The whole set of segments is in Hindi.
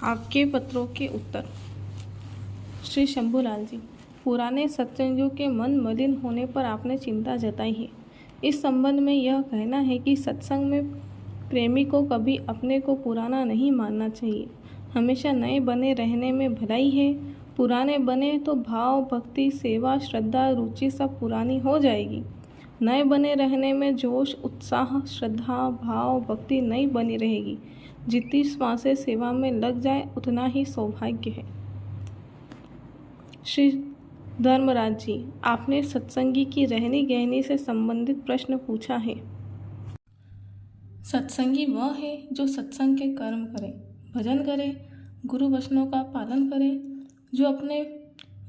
आपके पत्रों के उत्तर। श्री शंभूलाल जी, पुराने सत्संगियों के मन मलिन होने पर आपने चिंता जताई है। इस संबंध में यह कहना है कि सत्संग में प्रेमी को कभी अपने को पुराना नहीं मानना चाहिए। हमेशा नए बने रहने में भलाई है। पुराने बने तो भाव, भक्ति, सेवा, श्रद्धा, रुचि सब पुरानी हो जाएगी। नए बने रहने में जोश, उत्साह, श्रद्धा, भाव, भक्ति नई बनी रहेगी। जितनी श्वासें सेवा में लग जाए उतना ही सौभाग्य है। श्री धर्मराज जी, आपने सत्संगी की रहनी गहनी से संबंधित प्रश्न पूछा है। सत्संगी वह है जो सत्संग के कर्म करे, भजन करे, गुरु वचनों का पालन करे। जो अपने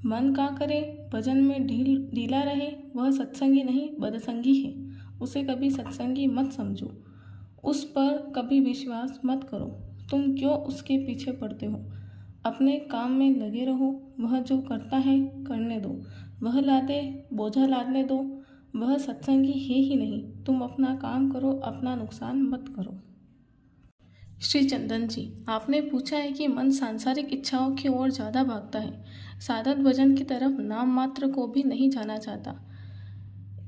मन का करे, भजन में ढीला रहे, वह सत्संगी नहीं बदसंगी है। उसे कभी सत्संगी मत समझो, उस पर कभी विश्वास मत करो। तुम क्यों उसके पीछे पड़ते हो? अपने काम में लगे रहो। वह जो करता है करने दो, वह लादे बोझा लादने दो। वह सत्संगी है ही नहीं। तुम अपना काम करो, अपना नुकसान मत करो। श्री चंदन जी, आपने पूछा है कि मन सांसारिक इच्छाओं की ओर ज़्यादा भागता है, साधक भजन की तरफ नाम मात्र को भी नहीं जाना चाहता।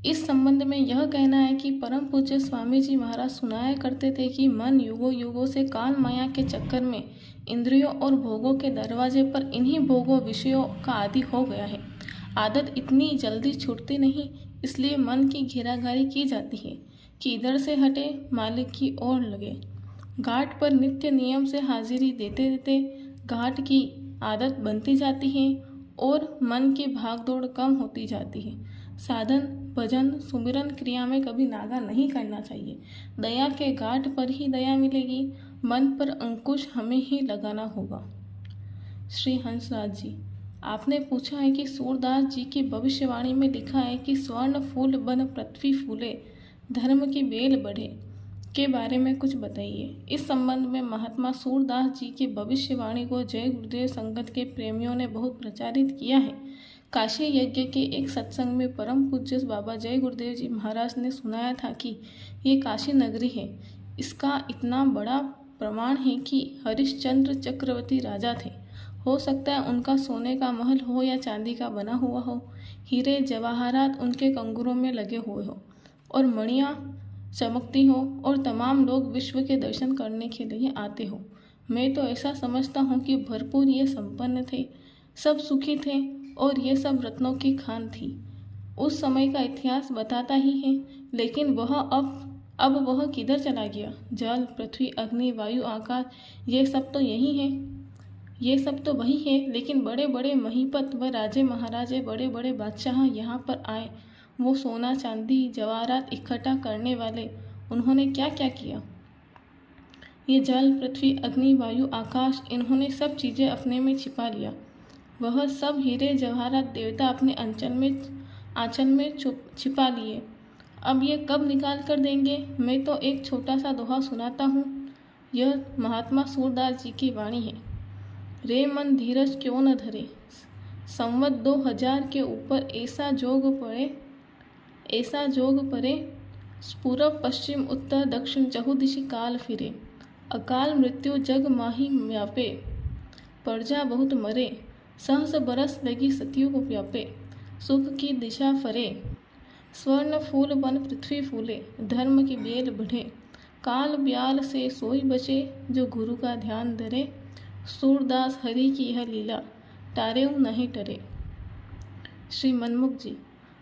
इस संबंध में यह कहना है कि परम पूज्य स्वामी जी महाराज सुनाया करते थे कि मन युगों युगों से काल माया के चक्कर में इंद्रियों और भोगों के दरवाजे पर इन्हीं भोगों विषयों का आदि हो गया है। आदत इतनी जल्दी छूटती नहीं, इसलिए मन की घेराघारी की जाती है कि इधर से हटे, मालिक की ओर लगे। घाट पर नित्य नियम से हाजिरी देते देते घाट की आदत बनती जाती है और मन की भागदौड़ कम होती जाती है। साधन, भजन, सुमिरन क्रिया में कभी नागा नहीं करना चाहिए। दया के घाट पर ही दया मिलेगी। मन पर अंकुश हमें ही लगाना होगा। श्री हंसराज जी, आपने पूछा है कि सूरदास जी की भविष्यवाणी में लिखा है कि स्वर्ण फूल बन पृथ्वी फूले, धर्म की बेल बढ़े के बारे में कुछ बताइए। इस संबंध में महात्मा सूरदास जी की भविष्यवाणी को जय गुरुदेव संगत के प्रेमियों ने बहुत प्रचारित किया है। काशी यज्ञ के एक सत्संग में परम पूज्य बाबा जय गुरुदेव जी महाराज ने सुनाया था कि ये काशी नगरी है। इसका इतना बड़ा प्रमाण है कि हरिश्चंद्र चक्रवर्ती राजा थे। हो सकता है उनका सोने का महल हो या चांदी का बना हुआ हो, हीरे जवाहरात उनके कंगूरों में लगे हुए हो और मणियाँ चमकती हो और तमाम लोग विश्व के दर्शन करने के लिए आते हो। मैं तो ऐसा समझता हूँ कि भरपूर ये संपन्न थे, सब सुखी थे और ये सब रत्नों की खान थी। उस समय का इतिहास बताता ही है, लेकिन वह अब वह किधर चला गया? जल, पृथ्वी, अग्नि, वायु, आकाश, ये सब तो यही है, ये सब तो वही है। लेकिन बड़े बड़े महीपत व राजे महाराजे, बड़े बड़े बादशाह यहाँ पर आए। वो सोना, चांदी, जवाहरात इकट्ठा करने वाले, उन्होंने क्या क्या किया? ये जल, पृथ्वी, अग्नि, वायु, आकाश, इन्होंने सब चीज़ें अपने में छिपा लिया। वह सब हीरे जवाहरात देवता अपने आंचल में छिपा लिए। अब ये कब निकाल कर देंगे? मैं तो एक छोटा सा दोहा सुनाता हूँ। यह महात्मा सूरदास जी की वाणी है। रे मन धीरज क्यों न धरे, संवत 2000 के ऊपर ऐसा जोग पड़े, पूरब पश्चिम उत्तर दक्षिण चहुदिशि काल फिरे। अकाल मृत्यु जग माही व्यापे, प्रजा बहुत मरे, सहस बरस लगी सतियुग व्यापे। सुख की दिशा फरे, स्वर्ण फूल बन पृथ्वी फूले, धर्म की बेल बढ़े। काल ब्याल से सोई बचे, जो गुरु का ध्यान धरे। सूरदास हरि की यह लीला, टारेऊ नहीं टरे। श्री मनमुख जी,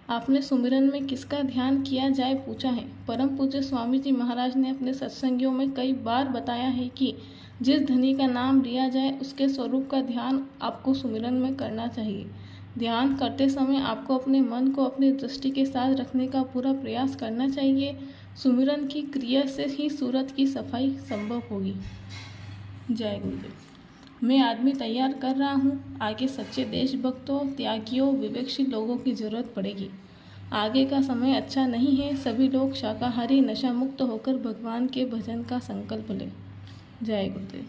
आपने सुमिरन में किसका ध्यान किया जाए पूछा है। परम पूज्य स्वामी जी महाराज ने अपने सत्संगियों में कई बार बताया है कि जिस धनी का नाम लिया जाए उसके स्वरूप का ध्यान आपको सुमिरन में करना चाहिए। ध्यान करते समय आपको अपने मन को अपनी दृष्टि के साथ रखने का पूरा प्रयास करना चाहिए। सुमिरन की क्रिया से ही सूरत की सफाई संभव होगी। जय गुरुदेव। मैं आदमी तैयार कर रहा हूँ। आगे सच्चे देशभक्तों, त्यागियों, विवेकशील लोगों की जरूरत पड़ेगी। आगे का समय अच्छा नहीं है। सभी लोग शाकाहारी, नशा मुक्त होकर भगवान के भजन का संकल्प लें। जय गुरुदेव।